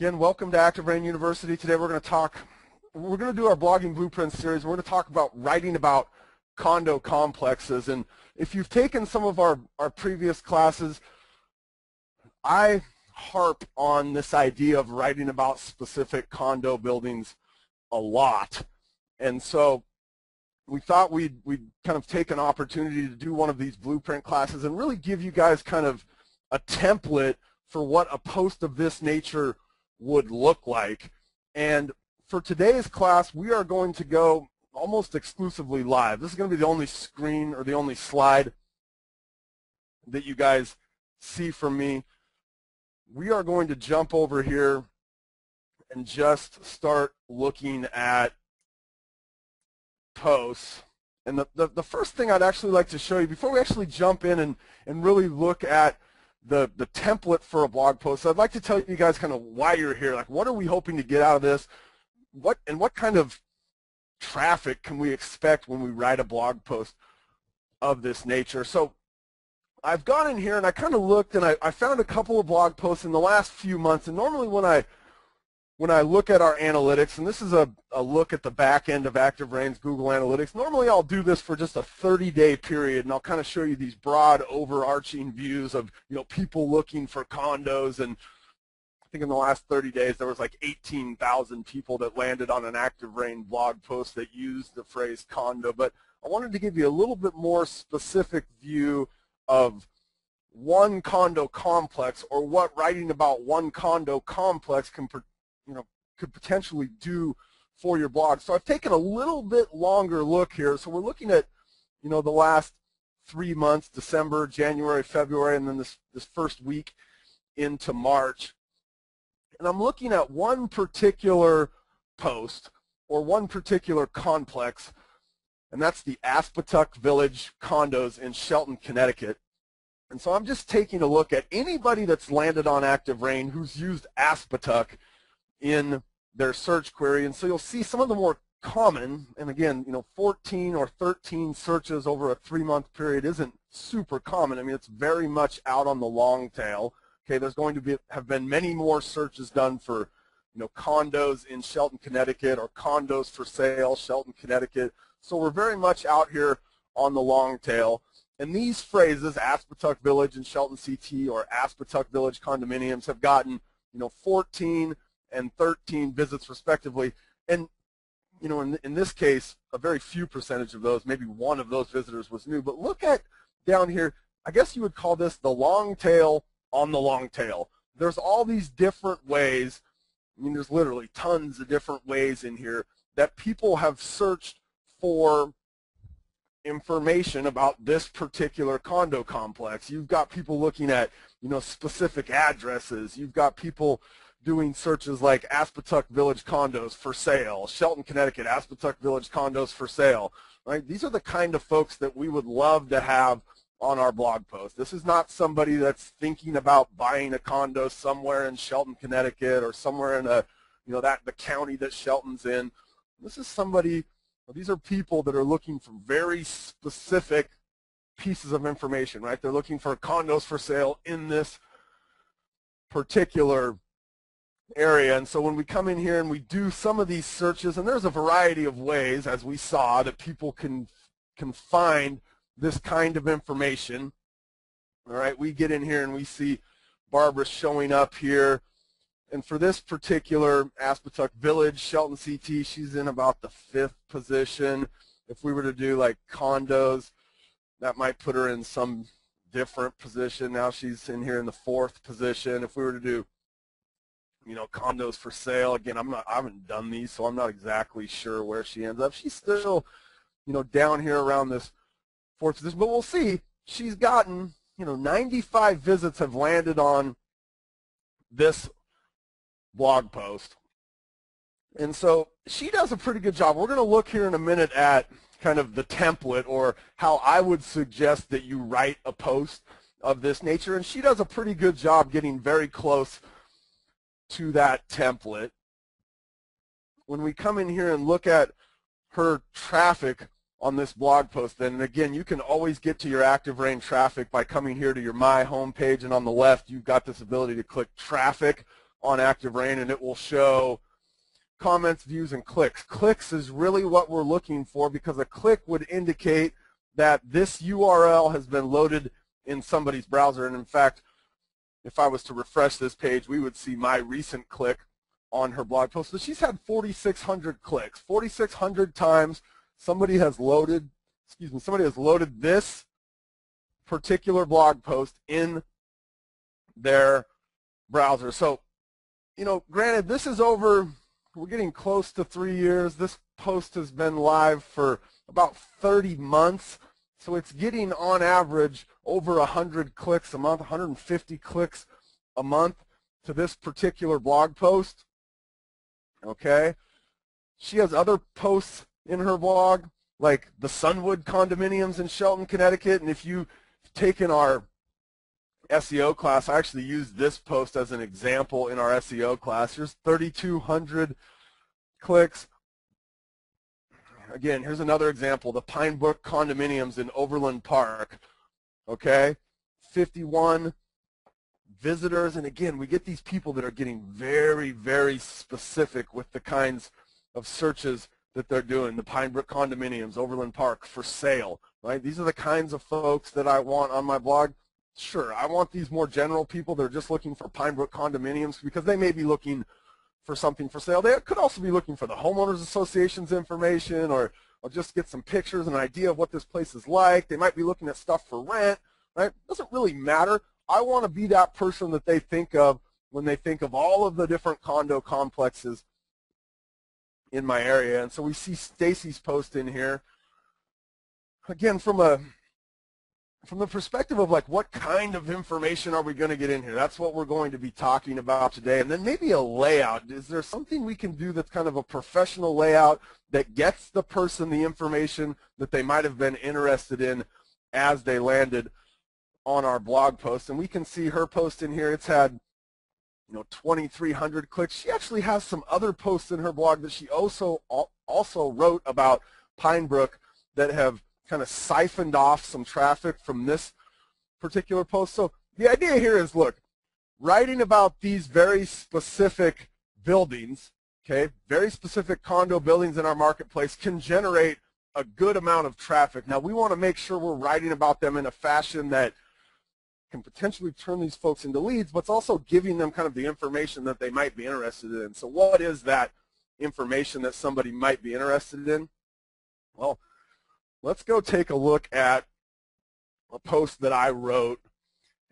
Again, welcome to ActiveRain University. Today we're going to do our blogging blueprint series. We're going to talk about writing about condo complexes. And if you've taken some of our previous classes, I harp on this idea of writing about specific condo buildings a lot. And so we thought we'd kind of take an opportunity to do one of these blueprint classes and really give you guys kind of a template for what a post of this nature would look like. And for today's class, we are going to go almost exclusively live. This is going to be the only screen or the only slide that you guys see from me. We are going to jump over here and just start looking at posts. And the first thing I'd actually like to show you before we actually jump in and really look at the template for a blog post, I'd like to tell you guys kind of why you're here. Like, what are we hoping to get out of this? What kind of traffic can we expect when we write a blog post of this nature? So I've gone in here and I kind of looked and I found a couple of blog posts in the last few months. And normally when I look at our analytics, and this is a look at the back end of ActiveRain's Google Analytics, normally I'll do this for just a 30-day period, and I'll kind of show you these broad overarching views of, people looking for condos. And I think in the last 30 days there was like 18,000 people that landed on an ActiveRain blog post that used the phrase condo. But I wanted to give you a little bit more specific view of one condo complex, or what writing about one condo complex could potentially do for your blog. So I've taken a little bit longer look here. So we're looking at, the last 3 months, December, January, February, and then this first week into March. And I'm looking at one particular post or one particular complex, and that's the Aspetuck Village condos in Shelton, Connecticut. And so I'm just taking a look at anybody that's landed on ActiveRain who's used Aspetuck in their search query. And so you'll see some of the more common, and again, 14 or 13 searches over a 3-month period isn't super common. I mean, it's very much out on the long tail. Okay, there's going to have been many more searches done for, condos in Shelton, Connecticut, or condos for sale, Shelton, Connecticut. So we're very much out here on the long tail. And these phrases, Aspetuck Village and Shelton CT, or Aspetuck Village condominiums, have gotten, 14 and 13 visits respectively. And in this case, a very few percentage of those, maybe one of those visitors was new. But look at down here, I guess you would call this the long tail on the long tail. There's all these different ways, there's literally tons of different ways in here that people have searched for information about this particular condo complex. You've got people looking at, specific addresses. You've got people doing searches like Aspetuck Village condos for sale, Shelton, Connecticut, Aspetuck Village condos for sale, right? These are the kind of folks that we would love to have on our blog post. This is not somebody that's thinking about buying a condo somewhere in Shelton, Connecticut, or somewhere in the county that Shelton's in. This is somebody, these are people that are looking for very specific pieces of information, right? They're looking for condos for sale in this particular area. And so when we come in here and we do some of these searches, and there's a variety of ways, as we saw, that people can find this kind of information. All right, we get in here and we see Barbara showing up here. And for this particular Aspetuck Village, Shelton CT, she's in about the 5th position. If we were to do like condos, that might put her in some different position. Now she's in here in the 4th position. If we were to do condos for sale, again, I haven't done these, so I'm not exactly sure where she ends up. She's still, down here around this 4th position, but we'll see. She's gotten, 95 visits have landed on this blog post. And so she does a pretty good job. We're going to look here in a minute at kind of the template, or how I would suggest that you write a post of this nature. And she does a pretty good job getting very close to that template. When we come in here and look at her traffic on this blog post. And again, you can always get to your ActiveRain traffic by coming here to your My homepage, and on the left you've got this ability to click traffic on ActiveRain, and it will show comments, views, and clicks. Clicks is really what we're looking for, because a click would indicate that this URL has been loaded in somebody's browser. And in fact, if I was to refresh this page, we would see my recent click on her blog post. So she's had 4,600 clicks. 4,600 times somebody has loaded, somebody has loaded this particular blog post in their browser. So, you know, granted, this is over, we're getting close to 3 years. This post has been live for about 30 months. So it's getting, on average, over 100 clicks a month, 150 clicks a month to this particular blog post. Okay. She has other posts in her blog, like the Sunwood condominiums in Shelton, Connecticut. And if you've taken our SEO class, I actually used this post as an example in our SEO class. Here's 3,200 clicks. Again, here's another example, the Pinebrook condominiums in Overland Park. Okay, 51 visitors. And again, we get these people that are getting very, very specific with the kinds of searches that they're doing. The Pinebrook condominiums, Overland Park, for sale, right? These are the kinds of folks that I want on my blog. Sure, I want these more general people that are just looking for Pinebrook condominiums, because they may be looking for something for sale. They could also be looking for the homeowners association's information, or just get some pictures and an idea of what this place is like. They might be looking at stuff for rent, right? Doesn't really matter. I want to be that person that they think of when they think of all of the different condo complexes in my area. And so we see Stacy's post in here. Again, from the perspective of like, what kind of information are we going to get in here? That's what we're going to be talking about today. And then maybe a layout. Is there something we can do that's kind of a professional layout that gets the person the information that they might have been interested in as they landed on our blog post? And we can see her post in here. It's had, 2,300 clicks. She actually has some other posts in her blog that she also wrote about Pinebrook that have kind of siphoned off some traffic from this particular post. So the idea here is, look, writing about these very specific buildings, okay, very specific condo buildings in our marketplace can generate a good amount of traffic. Now, we want to make sure we're writing about them in a fashion that can potentially turn these folks into leads, but it's also giving them kind of the information that they might be interested in. So what is that information that somebody might be interested in? Well, let's go take a look at a post that I wrote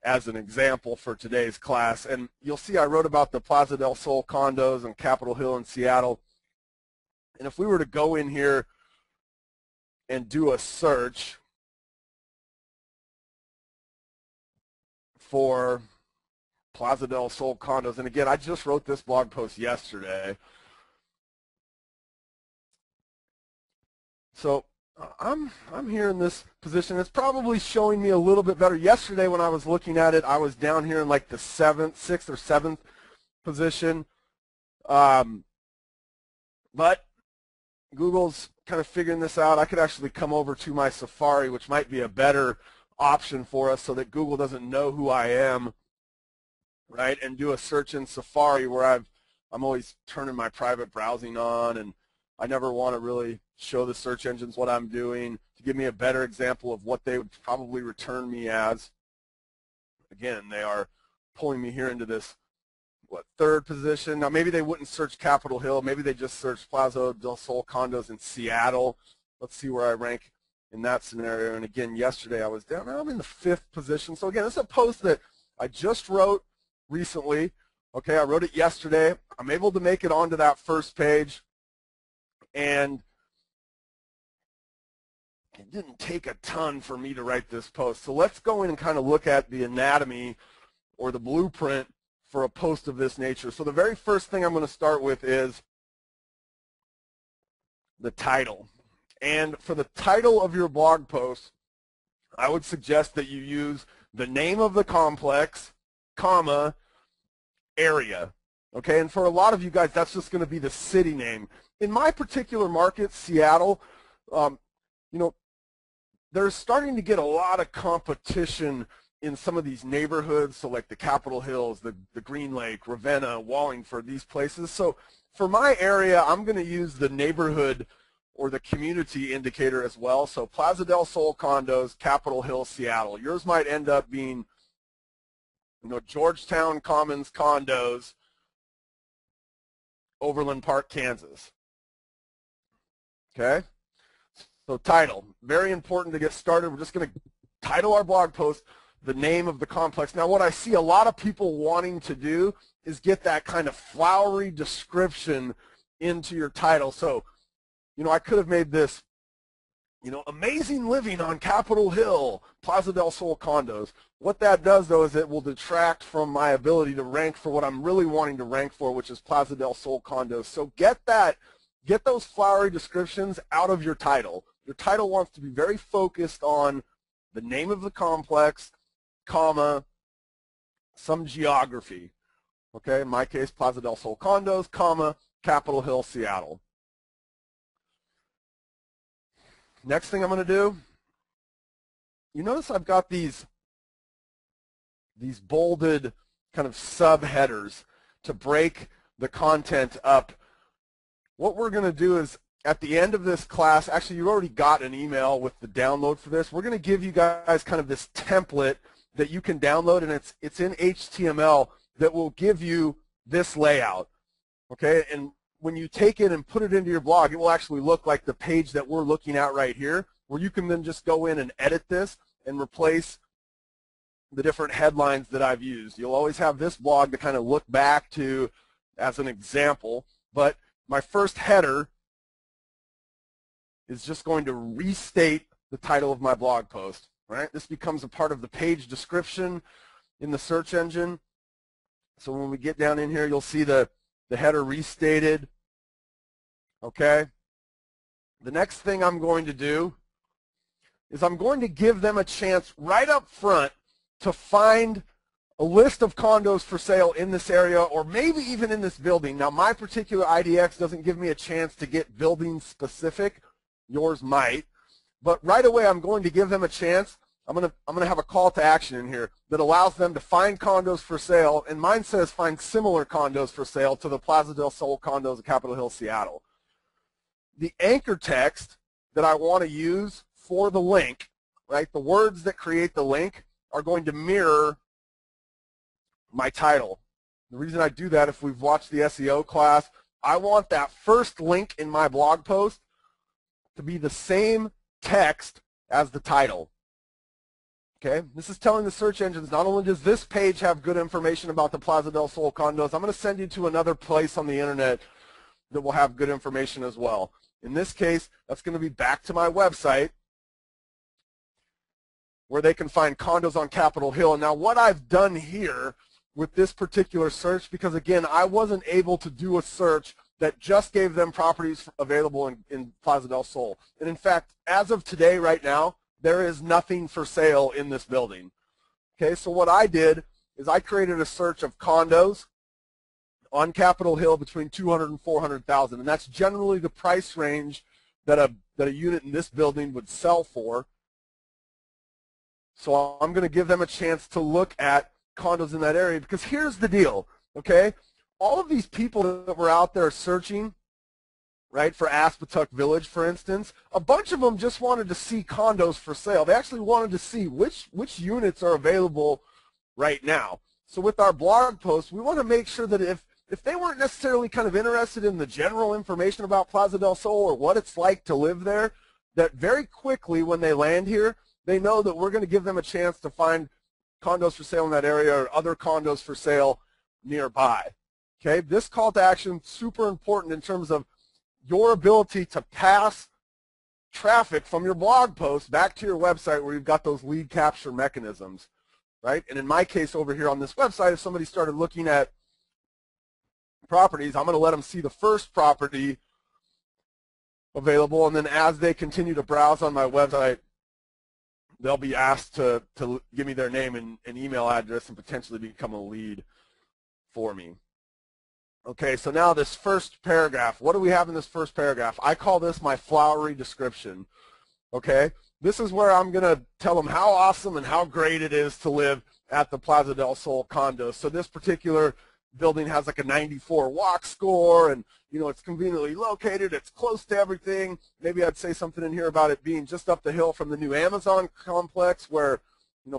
as an example for today's class. And you'll see I wrote about the Plaza del Sol condos on Capitol Hill in Seattle. And if we were to go in here and do a search for Plaza del Sol condos, and again, I just wrote this blog post yesterday. So I'm here in this position. It's probably showing me a little bit better. Yesterday when I was looking at it, I was down here in like the 6th or 7th position. But Google's kind of figuring this out. I could actually come over to my Safari, which might be a better option for us so that Google doesn't know who I am, right? And do a search in Safari where I'm always turning my private browsing on, and I never want to really show the search engines what I'm doing to give me a better example of what they would probably return me as. Again, they are pulling me here into this, 3rd position. Now, maybe they wouldn't search Capitol Hill. Maybe they just searched Plaza del Sol condos in Seattle. Let's see where I rank in that scenario. And again, yesterday I was down. Now I'm in the 5th position. So again, this is a post that I just wrote recently. Okay, I wrote it yesterday. I'm able to make it onto that first page. And it didn't take a ton for me to write this post. So let's go in and kind of look at the anatomy or the blueprint for a post of this nature. So the very first thing I'm going to start with is the title. And for the title of your blog post, I would suggest that you use the name of the complex, comma, area. Okay, and for a lot of you guys, that's just going to be the city name. In my particular market, Seattle, they're starting to get a lot of competition in some of these neighborhoods, so like the Capitol Hills, the Green Lake, Ravenna, Wallingford, these places. So for my area, I'm going to use the neighborhood or the community indicator as well. So Plaza del Sol condos, Capitol Hill, Seattle. Yours might end up being, you know, Georgetown Commons condos, Overland Park, Kansas. Okay? So title, very important to get started. We're just going to title our blog post the name of the complex. Now what I see a lot of people wanting to do is get that kind of flowery description into your title. So, you know, I could have made this, you know, amazing living on Capitol Hill, Plaza del Sol condos. What that does, though, is it will detract from my ability to rank for what I'm really wanting to rank for, which is Plaza del Sol condos. So get those flowery descriptions out of your title. Your title wants to be very focused on the name of the complex, comma, some geography. Okay, in my case, Plaza del Sol condos, comma, Capitol Hill, Seattle. Next thing I'm going to do, you notice I've got these bolded kind of subheaders to break the content up. What we're going to do is at the end of this class, actually you already got an email with the download for this. We're going to give you guys kind of this template that you can download, and it's in HTML that will give you this layout. Okay, and when you take it and put it into your blog, it will actually look like the page that we're looking at right here, where you can then just go in and edit this and replace the different headlines that I've used. You'll always have this blog to kind of look back to as an example, but my first header is just going to restate the title of my blog post, right? This becomes a part of the page description in the search engine. So when we get down in here, you'll see the header restated. Okay? The next thing I'm going to do is I'm going to give them a chance right up front to find a list of condos for sale in this area, or maybe even in this building. Now, my particular IDX doesn't give me a chance to get building specific. Yours might. But right away, I'm going to give them a chance. I'm going to have a call to action in here that allows them to find condos for sale, and mine says find similar condos for sale to the Plaza del Sol condos of Capitol Hill, Seattle. The anchor text that I want to use for the link, right, the words that create the link are going to mirror my title. The reason I do that, if we've watched the SEO class, I want that first link in my blog post to be the same text as the title. Okay, this is telling the search engines not only does this page have good information about the Plaza del Sol condos, I'm going to send you to another place on the internet that will have good information as well. In this case, that's going to be back to my website where they can find condos on Capitol Hill. And now what I've done here with this particular search, because again, I wasn't able to do a search that just gave them properties available in Plaza del Sol. And in fact, as of today, right now, there is nothing for sale in this building. Okay, so what I did is I created a search of condos on Capitol Hill between 200 and 400,000, and that's generally the price range that a unit in this building would sell for. So I'm going to give them a chance to look at condos in that area, because here's the deal, okay? All of these people that were out there searching, right, for Aspetuck Village, for instance, a bunch of them just wanted to see condos for sale. They actually wanted to see which units are available right now. So with our blog post, we want to make sure that if they weren't necessarily kind of interested in the general information about Plaza del Sol or what it's like to live there, that very quickly when they land here, they know that we're going to give them a chance to find condos for sale in that area or other condos for sale nearby. Okay, this call to action is super important in terms of your ability to pass traffic from your blog post back to your website where you've got those lead capture mechanisms, right? And in my case over here on this website, if somebody started looking at properties, I'm going to let them see the first property available, and then as they continue to browse on my website, they'll be asked to give me their name and email address and potentially become a lead for me. Okay, so now this first paragraph, what do we have in this first paragraph? I call this my flowery description. Okay, this is where I'm going to tell them how awesome and how great it is to live at the Plaza del Sol condo. So this particular building has like a 94 walk score, and it's conveniently located, it's close to everything. Maybe I'd say something in here about it being just up the hill from the new Amazon complex where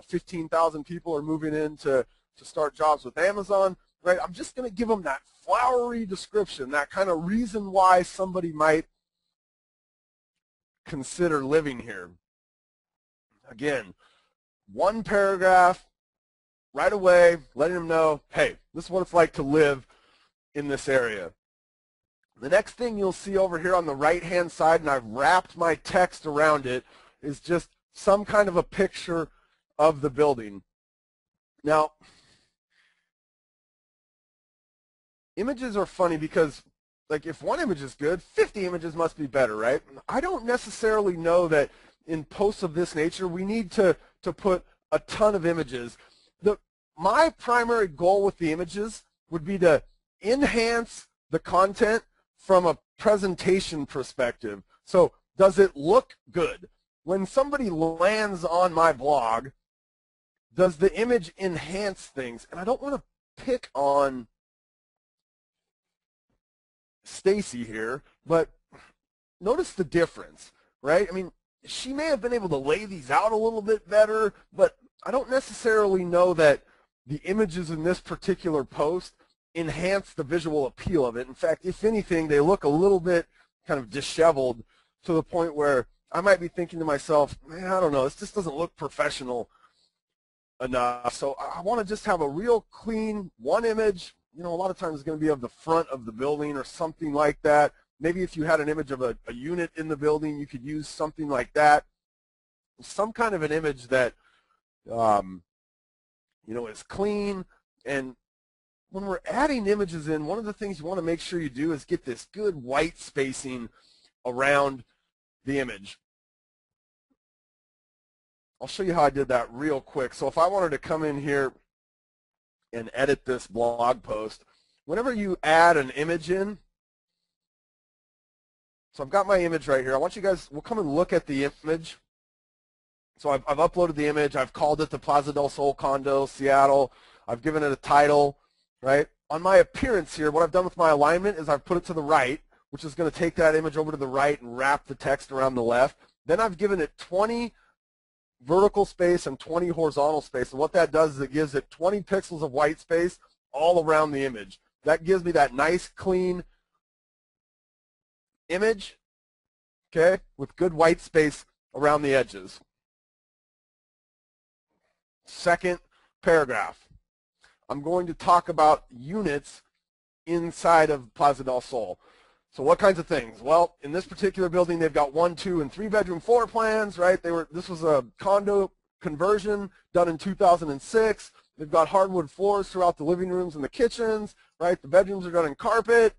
15,000 people are moving in to start jobs with Amazon, right? I'm just going to give them that flowery description, that kind of reason why somebody might consider living here. Again, one paragraph right away, letting them know, hey, this is what it's like to live in this area. The next thing you'll see over here on the right-hand side, and I've wrapped my text around it, is just some kind of a picture of the building. Now, images are funny because, like, if one image is good, 50 images must be better, right? I don't necessarily know that in posts of this nature we need to put a ton of images. My primary goal with the images would be to enhance the content from a presentation perspective. So does it look good? When somebody lands on my blog, does the image enhance things? And I don't want to pick on Stacy here, but notice the difference, right? I mean, she may have been able to lay these out a little bit better, but I don't necessarily know that the images in this particular post enhance the visual appeal of it. In fact, if anything, they look a little bit kind of disheveled to the point where I might be thinking to myself, man, I don't know, this just doesn't look professional enough. So I want to just have a real clean one image. A lot of times it's going to be of the front of the building or something like that. Maybe if you had an image of a unit in the building, you could use something like that. Some kind of an image that is clean. And when we're adding images in, one of the things you want to make sure you do is get this good white spacing around the image. I'll show you how I did that real quick. So if I wanted to come in here and edit this blog post, whenever you add an image in, so I've got my image right here. I want you guys, we'll come and look at the image. So I've uploaded the image. I've called it the Plaza del Sol condo, Seattle. I've given it a title, right? On my appearance here, what I've done with my alignment is I've put it to the right, which is going to take that image over to the right and wrap the text around the left. Then I've given it 20 vertical space and 20 horizontal space. And what that does is it gives it 20 pixels of white space all around the image. That gives me that nice, clean image, okay, with good white space around the edges. Second paragraph, I'm going to talk about units inside of Plaza del Sol. So what kinds of things? Well, in this particular building, they've got 1, 2, and 3 bedroom floor plans, right? This was a condo conversion done in 2006. They've got hardwood floors throughout the living rooms and the kitchens, right? The bedrooms are done in carpet,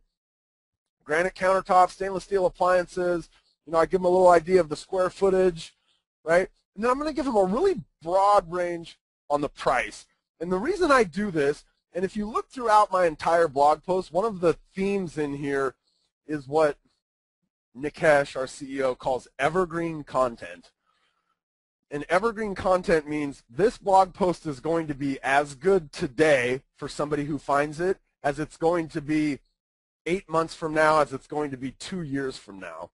granite countertops, stainless steel appliances. I give them a little idea of the square footage, right? And then I'm going to give them a really broad range on the price. And the reason I do this, and if you look throughout my entire blog post, one of the themes in here is what Nikesh, our CEO, calls evergreen content. And evergreen content means this blog post is going to be as good today for somebody who finds it as it's going to be 8 months from now, as it's going to be 2 years from now.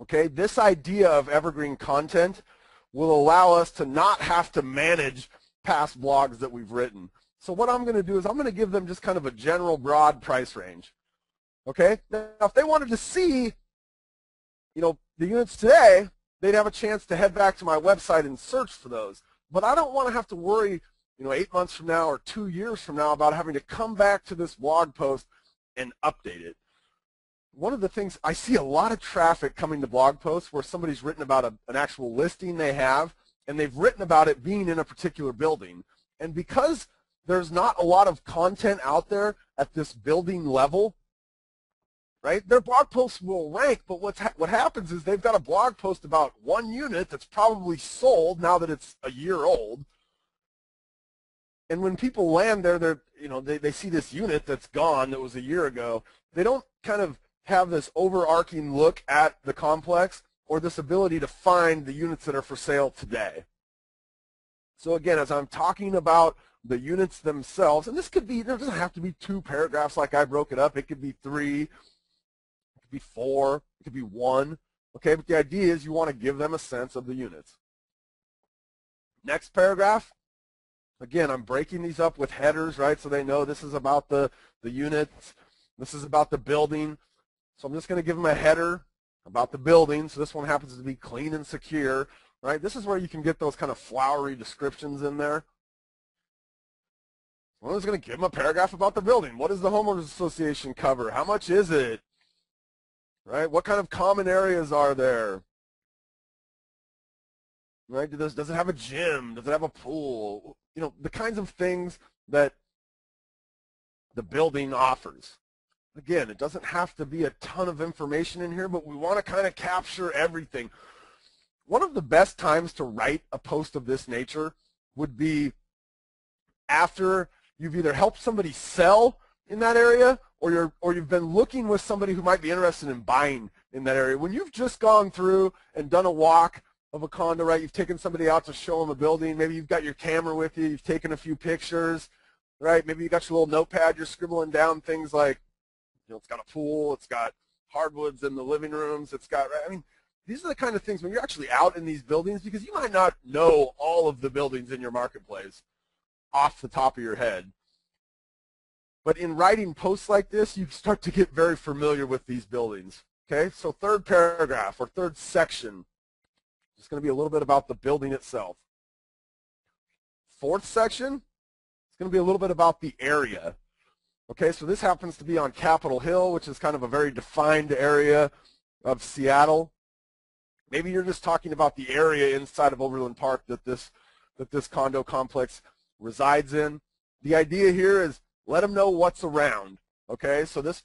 Okay, this idea of evergreen content will allow us to not have to manage past blogs that we've written. So what I'm going to do is I'm going to give them just kind of a general broad price range. Okay, now if they wanted to see, the units today, they'd have a chance to head back to my website and search for those. But I don't want to have to worry, 8 months from now or 2 years from now about having to come back to this blog post and update it. One of the things, I see a lot of traffic coming to blog posts where somebody's written about an actual listing they have, and they've written about it being in a particular building. And because there's not a lot of content out there at this building level, right, their blog posts will rank, but what happens is they've got a blog post about one unit that's probably sold now that it's a year old. And when people land there, they see this unit that's gone that was a year ago. They don't kind of have this overarching look at the complex. or this ability to find the units that are for sale today. So again, as I'm talking about the units themselves, and this could be, it doesn't have to be 2 paragraphs like I broke it up. It could be 3, it could be 4, it could be 1. Okay, but the idea is you want to give them a sense of the units. Next paragraph, again, I'm breaking these up with headers, right? So they know this is about the units, this is about the building. So I'm just going to give them a header about the building. So this one happens to be clean and secure, right? This is where you can get those kind of flowery descriptions in there. I'm just going to give them a paragraph about the building. What does the homeowners association cover? How much is it? Right? What kind of common areas are there? Right? Does it have a gym? Does it have a pool? You know, the kinds of things that the building offers. Again, it doesn't have to be a ton of information in here, but we want to kind of capture everything. One of the best times to write a post of this nature would be after you've either helped somebody sell in that area or you've been looking with somebody who might be interested in buying in that area. When you've just gone through and done a walk of a condo, right, you've taken somebody out to show them a building, maybe you've got your camera with you, you've taken a few pictures, right, maybe you got your little notepad, you're scribbling down things like, you know, it's got a pool, it's got hardwoods in the living rooms, it's got, I mean, these are the kind of things when you're actually out in these buildings, because you might not know all of the buildings in your marketplace off the top of your head. But in writing posts like this, you start to get very familiar with these buildings. Okay, so third paragraph or third section is going to be a little bit about the building itself. Fourth section is going to be a little bit about the area. Okay, so this happens to be on Capitol Hill, which is kind of a very defined area of Seattle. Maybe you're just talking about the area inside of Overland Park that this condo complex resides in. The idea here is let them know what's around. Okay, so this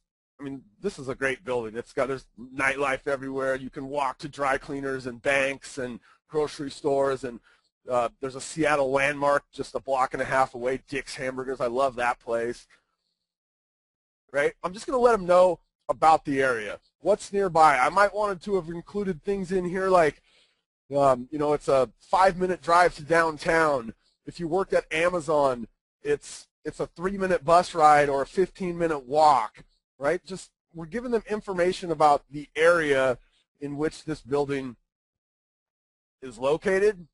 is a great building. There's nightlife everywhere. You can walk to dry cleaners and banks and grocery stores, and there's a Seattle landmark just a block and a half away, Dick's Hamburgers. I love that place. Right? I'm just going to let them know about the area. What's nearby? I might want to have included things in here like, you know, it's a 5-minute drive to downtown. If you worked at Amazon, it's a 3-minute bus ride or a 15-minute walk, right? Just we're giving them information about the area in which this building is located.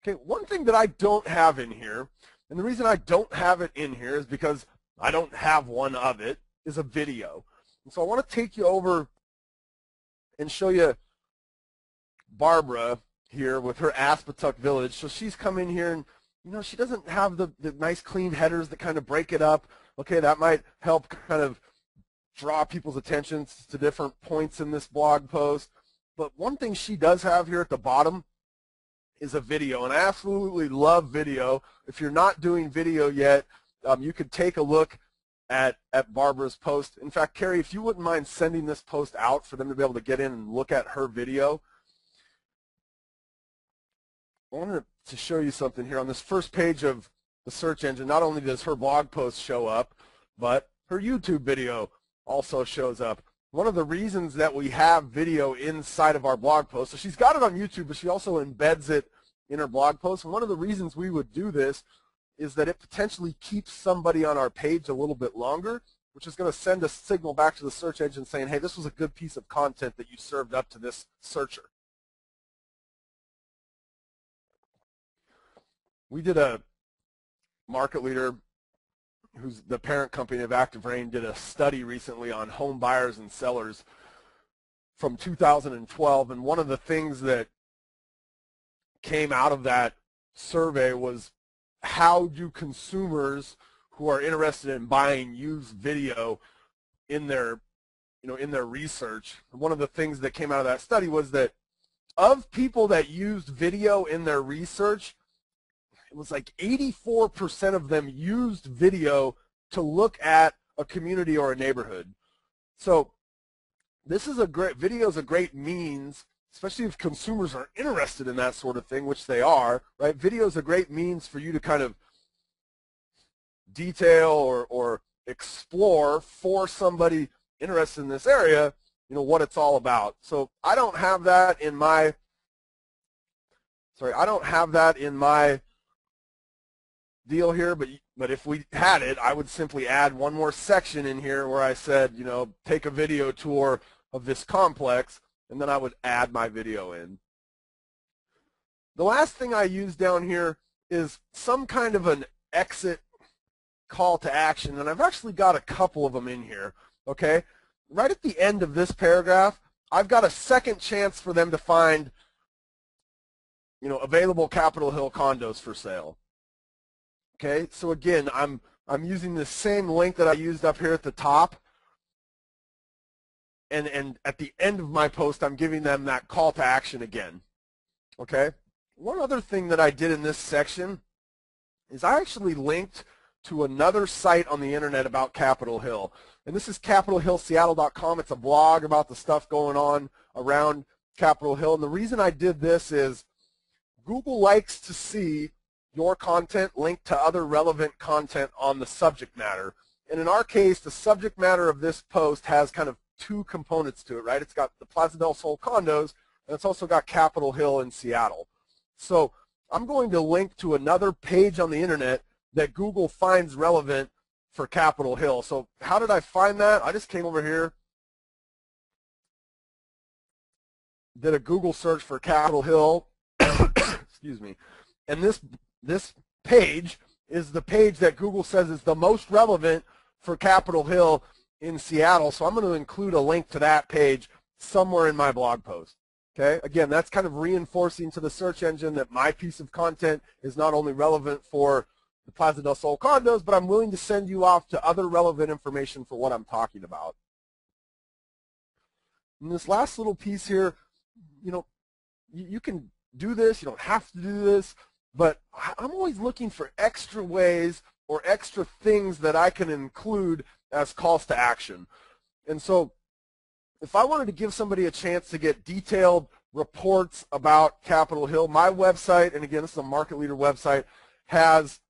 Okay, one thing that I don't have in here, and the reason I don't have it in here is because I don't have one of it, is a video. And so I want to take you over and show you Barbara here with her Aspetuck Village. So she's come in here and, you know, she doesn't have the nice clean headers that kind of break it up. Okay, that might help kind of draw people's attention to different points in this blog post. But one thing she does have here at the bottom is a video, and I absolutely love video. If you're not doing video yet, you could take a look at Barbara's post. In fact, Carrie, if you wouldn't mind sending this post out for them to be able to get in and look at her video. I wanted to show you something here. On this first page of the search engine, not only does her blog post show up, but her YouTube video also shows up. One of the reasons that we have video inside of our blog post, so she's got it on YouTube, but she also embeds it in her blog post. And one of the reasons we would do this is that it potentially keeps somebody on our page a little bit longer, which is going to send a signal back to the search engine saying, hey, this was a good piece of content that you served up to this searcher. We did a market leader who's the parent company of ActiveRain did a study recently on home buyers and sellers from 2012, and one of the things that came out of that survey was how do consumers who are interested in buying use video in their, in their research. One of the things that came out of that study was that of people that used video in their research, it was like 84% of them used video to look at a community or a neighborhood. So this is video is a great means, especially if consumers are interested in that sort of thing, which they are, right? Video is a great means for you to kind of detail or explore for somebody interested in this area what it's all about. So I don't have that in my, deal here, but if we had it, I would simply add one more section in here where I said, take a video tour of this complex, and then I would add my video in. The last thing I use down here is some kind of an exit call to action, and I've actually got a couple of them in here, okay? Right at the end of this paragraph, I've got a second chance for them to find, available Capitol Hill condos for sale. Okay, so again, I'm using the same link that I used up here at the top, and at the end of my post, I'm giving them that call to action again. Okay, one other thing that I did in this section is I actually linked to another site on the internet about Capitol Hill, and this is CapitolHillSeattle.com. It's a blog about the stuff going on around Capitol Hill, and the reason I did this is Google likes to see your content linked to other relevant content on the subject matter. And in our case, the subject matter of this post has kind of two components to it, right? It's got the Plaza del Sol condos, and it's also got Capitol Hill in Seattle. So I'm going to link to another page on the internet that Google finds relevant for Capitol Hill. So how did I find that? I just came over here, did a Google search for Capitol Hill, excuse me, and this page is the page that Google says is the most relevant for Capitol Hill in Seattle. So I'm going to include a link to that page somewhere in my blog post. Okay, again, that's kind of reinforcing to the search engine that my piece of content is not only relevant for the Plaza del Sol condos, but I'm willing to send you off to other relevant information for what I'm talking about. And this last little piece here, you can do this, you don't have to do this, but I'm always looking for extra ways or extra things that I can include as calls to action. And so if I wanted to give somebody a chance to get detailed reports about Capitol Hill, my website, and again, this is a market leader website, has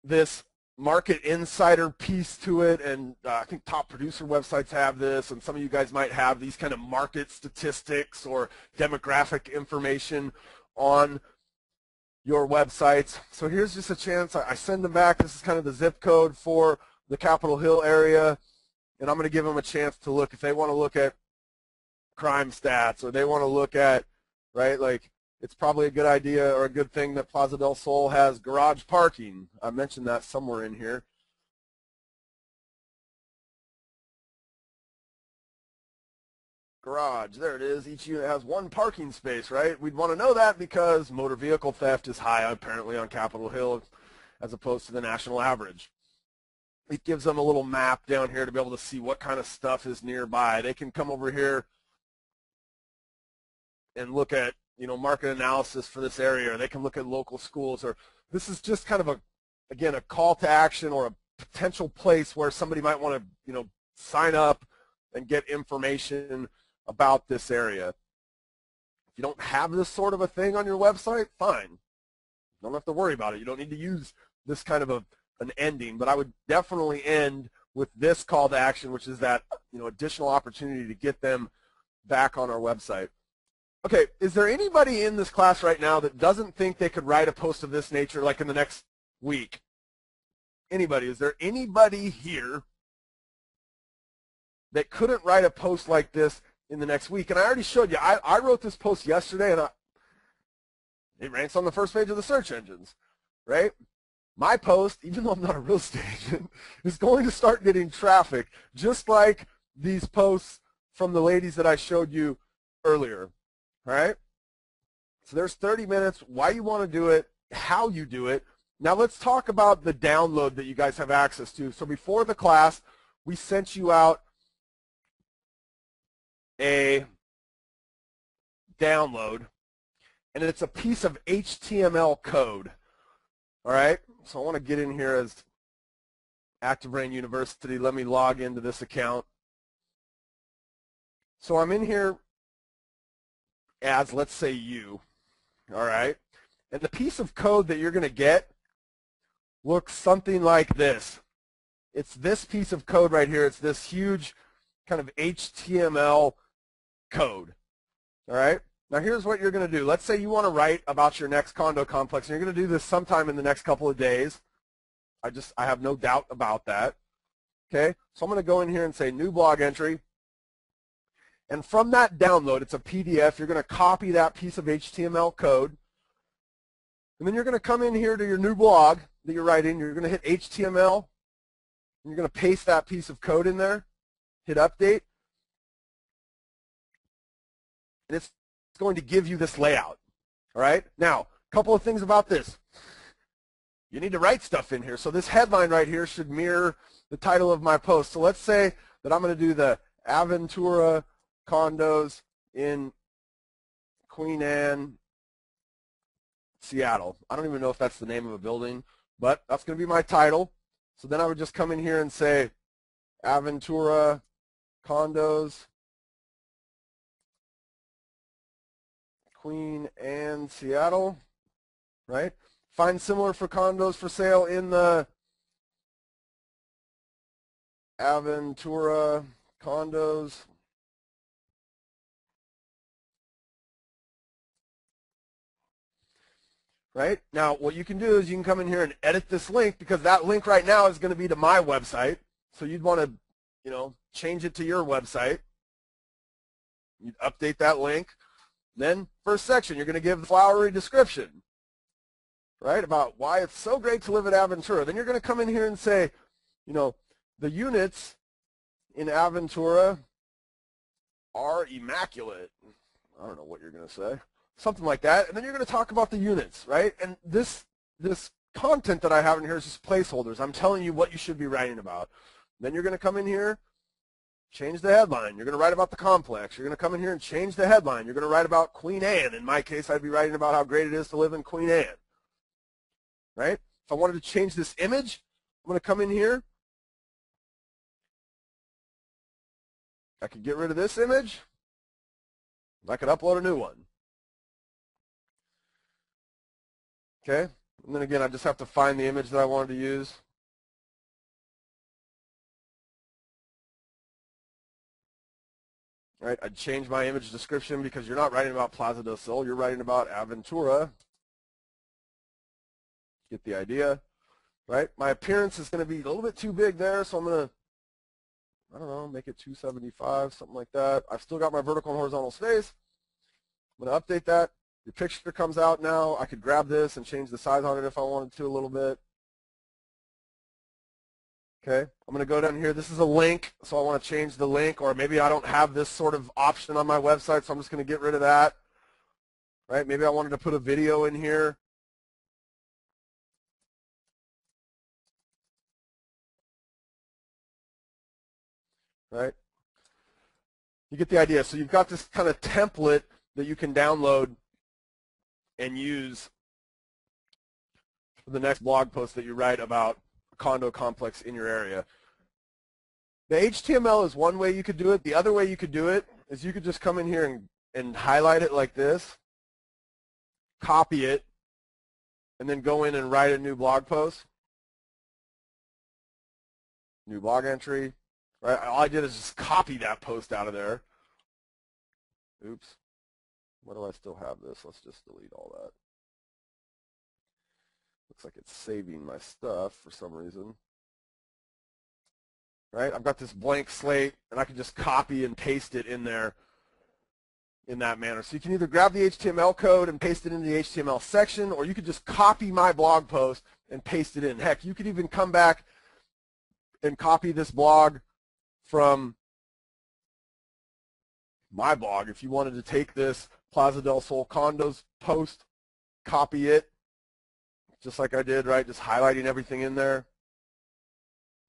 this market insider piece to it, and I think top producer websites have this, and some of you guys might have these kind of market statistics or demographic information on your websites. So here's just a chance. I send them back. This is kind of the zip code for the Capitol Hill area, and I'm going to give them a chance to look. If they want to look at crime stats, or they want to look at, right, like it's probably a good idea or a good thing that Plaza del Sol has garage parking. I mentioned that somewhere in here. Garage, there it is. Each unit has one parking space, right? We'd want to know that because motor vehicle theft is high apparently on Capitol Hill as opposed to the national average. It gives them a little map down here to be able to see what kind of stuff is nearby. They can come over here and look at, market analysis for this area, or they can look at local schools, or this is just kind of again, a call to action or a potential place where somebody might want to, sign up and get information about this area. If you don't have this sort of a thing on your website, fine. You don't have to worry about it. You don't need to use this kind of an ending, but I would definitely end with this call to action, which is that, additional opportunity to get them back on our website. Okay, is there anybody in this class right now that doesn't think they could write a post of this nature like in the next week? Anybody? Is there anybody here that couldn't write a post like this in the next week? And I already showed you, I wrote this post yesterday, and it ranks on the first page of the search engines, right? My post, even though I'm not a real estate agent, is going to start getting traffic, just like these posts from the ladies that I showed you earlier. All right, so there's 30 minutes, why you want to do it, how you do it. Now let's talk about the download that you guys have access to. So before the class, we sent you out a download, and it's a piece of HTML code. All right, so I want to get in here as ActiveRain University. Let me log into this account. So I'm in here as, let's say, you, all right? And the piece of code that you're going to get looks something like this. It's this piece of code right here. It's this huge kind of HTML code. All right? Now here's what you're going to do. Let's say you want to write about your next condo complex, and you're going to do this sometime in the next couple of days. I have no doubt about that. Okay? So I'm going to go in here and say new blog entry. And from that download, it's a PDF, you're going to copy that piece of HTML code. And then you're going to come in here to your new blog that you're writing. You're going to hit HTML. And you're going to paste that piece of code in there. Hit update. And it's going to give you this layout. All right? Now, a couple of things about this. You need to write stuff in here. So this headline right here should mirror the title of my post. So let's say that I'm going to do the Aventura condos in Queen Anne, Seattle. I don't even know if that's the name of a building, but that's going to be my title. So then I would just come in here and say Aventura condos, Queen Anne, Seattle, right? Find similar for condos for sale in the Aventura condos. Right? Now, what you can do is you can come in here and edit this link, because that link right now is going to be to my website. So you'd want to, change it to your website. You'd update that link. Then, first section, you're going to give the flowery description, right, about why it's so great to live at Aventura. Then you're going to come in here and say, the units in Aventura are immaculate. I don't know what you're going to say. Something like that. And then you're going to talk about the units, right? And this content that I have in here is just placeholders. I'm telling you what you should be writing about. Then you're going to come in here, change the headline. You're going to write about the complex. You're going to come in here and change the headline. You're going to write about Queen Anne. In my case, I'd be writing about how great it is to live in Queen Anne, right? If I wanted to change this image, I'm going to come in here. I could get rid of this image. I could upload a new one. Okay, and then again, I just have to find the image that I wanted to use. All right, I'd change my image description, because you're not writing about Plaza del Sol, you're writing about Aventura. Get the idea, right? My appearance is going to be a little bit too big there, so I'm going to, I don't know, make it 275, something like that. I've still got my vertical and horizontal space. I'm going to update that. Your picture comes out now. I could grab this and change the size on it if I wanted to a little bit. Okay, I'm going to go down here. This is a link, so I want to change the link, or maybe I don't have this sort of option on my website, so I'm just going to get rid of that. Right? Maybe I wanted to put a video in here. Right? You get the idea. So you've got this kind of template that you can download and use for the next blog post that you write about a condo complex in your area. The HTML is one way you could do it. The other way you could do it is you could just come in here and highlight it like this, copy it, and then go in and write a new blog post, new blog entry. Right? All I did is just copy that post out of there. Oops. Why do I still have this? Let's just delete all that. Looks like it's saving my stuff for some reason. Right? I've got this blank slate, and I can just copy and paste it in there in that manner. So you can either grab the HTML code and paste it into the HTML section, or you could just copy my blog post and paste it in. Heck, you could even come back and copy this blog from my blog. If you wanted to take this Plaza del Sol condos post, copy it, just like I did, right? Just highlighting everything in there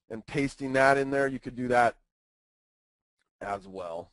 and pasting that in there. You could do that as well.